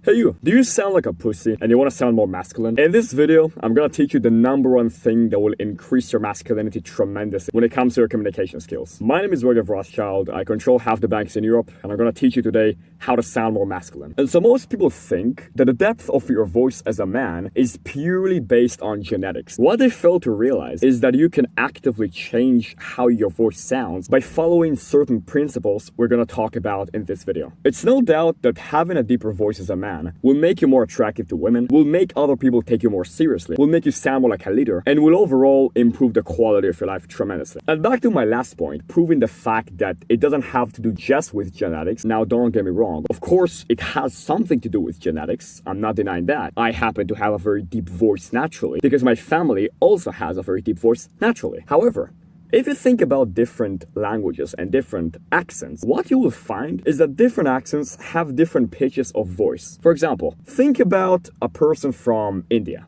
Hey you, do you sound like a pussy and you want to sound more masculine? In this video, I'm gonna teach you the #1 thing that will increase your masculinity tremendously when it comes to your communication skills. My name is Sgt.Roth. I control half the banks in Europe, and I'm gonna teach you today how to sound more masculine. And so most people think that the depth of your voice as a man is purely based on genetics. What they fail to realize is that you can actively change how your voice sounds by following certain principles we're gonna talk about in this video. It's no doubt that having a deeper voice as a man will make you more attractive to women, will make other people take you more seriously, will make you sound more like a leader, and will overall improve the quality of your life tremendously. And back to my last point, proving the fact that it doesn't have to do just with genetics. Now, don't get me wrong. Of course, it has something to do with genetics. I'm not denying that. I happen to have a very deep voice naturally because my family also has a very deep voice naturally. However, if you think about different languages and different accents, what you will find is that different accents have different pitches of voice. For example, think about a person from India.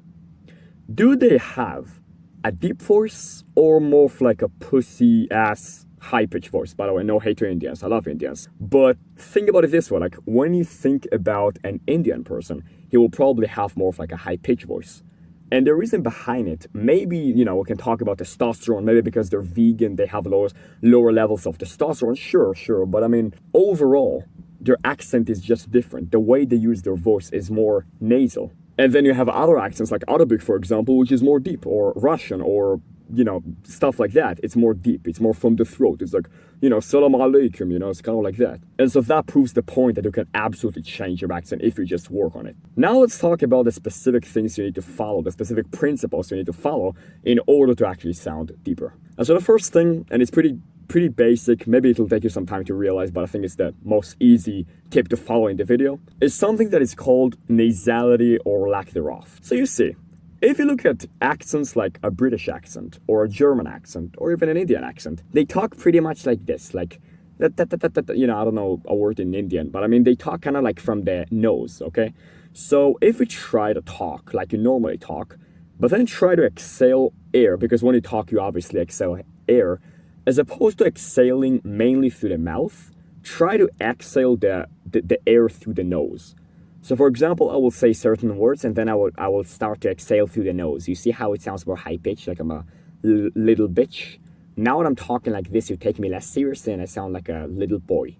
Do they have a deep voice or more of like a pussy-ass high-pitched voice? By the way, no hate to Indians, I love Indians. But think about it this way, like when you think about an Indian person, he will probably have more of like a high-pitched voice. And the reason behind it, maybe, we can talk about testosterone, maybe because they're vegan, they have lower levels of testosterone, sure. But I mean, overall, their accent is just different. The way they use their voice is more nasal. And then you have other accents like Arabic, for example, which is more deep, or Russian, or stuff like that. It's more deep, it's more from the throat. It's like, salam alaikum, it's kind of like that. And so that proves the point that you can absolutely change your accent if you just work on it. Now let's talk about the specific things you need to follow, the specific principles you need to follow in order to actually sound deeper. And so the first thing, and it's pretty basic, maybe it'll take you some time to realize, but I think it's the most easy tip to follow in the video, is something that is called nasality or lack thereof. So you see, if you look at accents like a British accent, or a German accent, or even an Indian accent, they talk pretty much like this, like, I don't know a word in Indian, but I mean, they talk kind of like from the nose, okay? So if you try to talk like you normally talk, but then try to exhale air, because when you talk, you obviously exhale air, as opposed to exhaling mainly through the mouth, try to exhale the air through the nose. So for example, I will say certain words and then I will start to exhale through the nose. You see how it sounds more high-pitched, like I'm a little bitch? Now when I'm talking like this, you take me less seriously and I sound like a little boy.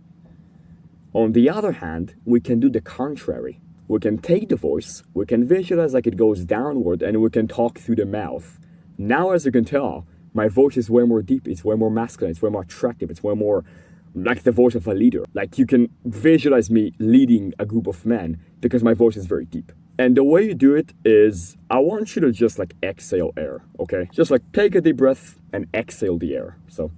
On the other hand, we can do the contrary. We can take the voice, we can visualize like it goes downward, and we can talk through the mouth. Now, as you can tell, my voice is way more deep, it's way more masculine, it's way more attractive, it's way more like the voice of a leader. Like you can visualize me leading a group of men because my voice is very deep. And the way you do it is, I want you to just like exhale air, okay? Just like take a deep breath and exhale the air. So,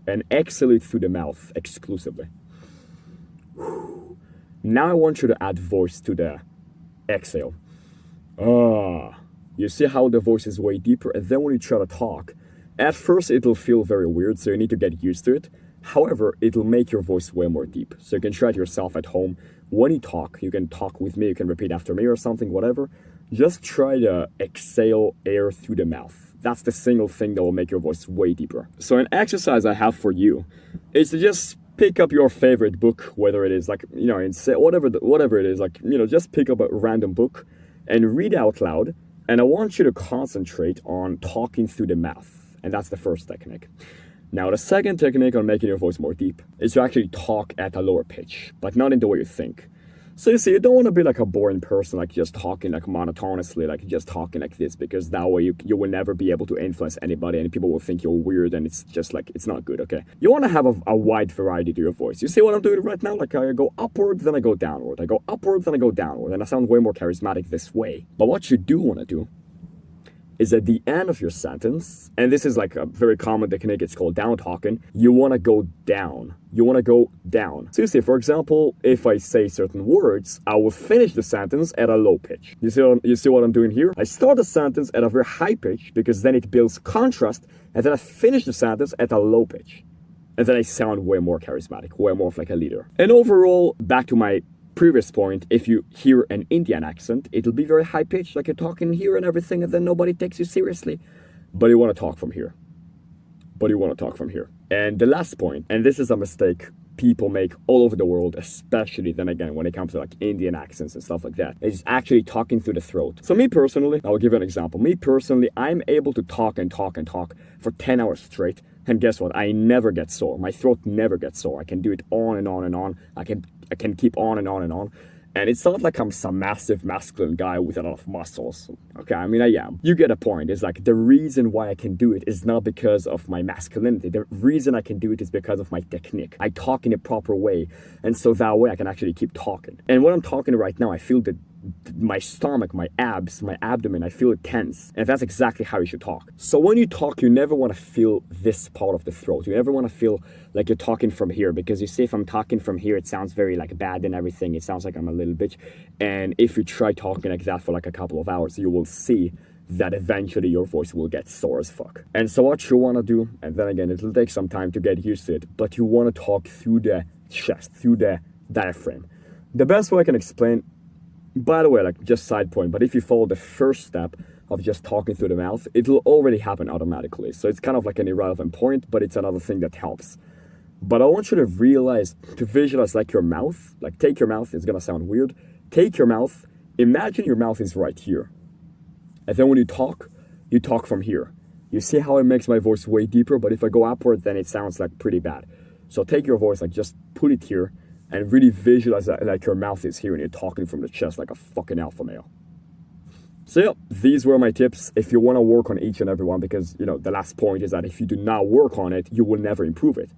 and exhale it through the mouth exclusively. Now I want you to add voice to the exhale. You see how the voice is way deeper, and then when you try to talk, at first it'll feel very weird, so you need to get used to it. However, it'll make your voice way more deep. So you can try it yourself at home. When you talk, you can talk with me, you can repeat after me or something, whatever. Just try to exhale air through the mouth. That's the single thing that will make your voice way deeper. So an exercise I have for you is to just pick up your favorite book, whether it is like, whatever it is, like, just pick up a random book and read out loud. And I want you to concentrate on talking through the mouth. And that's the first technique. Now, the second technique on making your voice more deep is to actually talk at a lower pitch, but not in the way you think. So you see, you don't want to be like a boring person, like just talking like monotonously, like just talking like this, because that way you will never be able to influence anybody and people will think you're weird, and it's just like, it's not good, okay? You want to have a wide variety to your voice. You see what I'm doing right now? Like I go upward, then I go downward. I go upward, then I go downward, and I sound way more charismatic this way. But what you do want to do is at the end of your sentence, and this is like a very common technique, it's called down talking, you want to go down. You want to go down. So you see, for example, if I say certain words, I will finish the sentence at a low pitch. You see what I'm doing here? I start the sentence at a very high pitch because then it builds contrast, and then I finish the sentence at a low pitch. And then I sound way more charismatic, way more like a leader. And overall, back to my previous point, if you hear an Indian accent, it'll be very high pitched, like you're talking here and everything, and then nobody takes you seriously. But you want to talk from here. And the last point, and this is a mistake people make all over the world, especially then again when it comes to like Indian accents and stuff like that, is actually talking through the throat. So me personally, I'll give you an example. Me personally, I'm able to talk and talk and talk for 10 hours straight. And guess what? I never get sore. My throat never gets sore. I can do it on and on and on. I can keep on and on and on. And it's not like I'm some massive masculine guy with a lot of muscles. Okay, I mean, I am. You get a point. It's like the reason why I can do it is not because of my masculinity. The reason I can do it is because of my technique. I talk in a proper way. And so that way I can actually keep talking. And when I'm talking right now, I feel that my stomach, my abs, my abdomen, I feel it tense. And that's exactly how you should talk. So when you talk, you never want to feel this part of the throat. You never want to feel like you're talking from here, because you see, if I'm talking from here, it sounds very like bad and everything. It sounds like I'm a little bitch. And if you try talking like that for like a couple of hours, you will see that eventually your voice will get sore as fuck. And so what you want to do, and then again, it'll take some time to get used to it, but you want to talk through the chest, through the diaphragm. The best way I can explain, by the way, like just side point, but if you follow the first step of just talking through the mouth, it'll already happen automatically. So it's kind of like an irrelevant point, but it's another thing that helps. But I want you to realize, to visualize like your mouth, like take your mouth, it's gonna sound weird. Take your mouth, imagine your mouth is right here. And then when you talk from here. You see how it makes my voice way deeper, but if I go upward, then it sounds like pretty bad. So take your voice, like just put it here, and really visualize that like your mouth is here and you're talking from the chest like a fucking alpha male. So yeah, these were my tips if you want to work on each and every one, because, you know, the last point is that if you do not work on it, you will never improve it.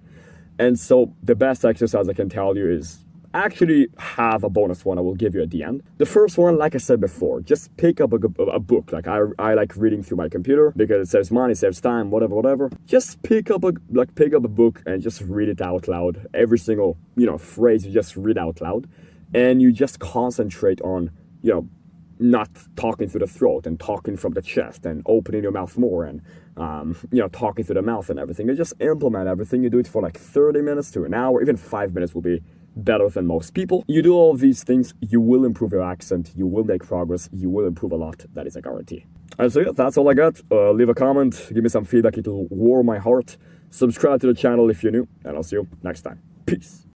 And so the best exercise I can tell you is actually have a bonus one I will give you at the end. The first one, like I said before, just pick up a book. Like I like reading through my computer because it saves money, saves time, whatever. Just pick up a book and just read it out loud. Every single, you know, phrase you just read out loud, and you just concentrate on, you know, not talking through the throat and talking from the chest and opening your mouth more and, you know, talking through the mouth and everything. You just implement everything. You do it for like 30 minutes to an hour, even 5 minutes will be better than most people. You do all of these things, you will improve your accent, you will make progress, you will improve a lot. That is a guarantee. And so yeah, that's all I got. Leave a comment, give me some feedback, it'll warm my heart. Subscribe to the channel if you're new, and I'll see you next time. Peace.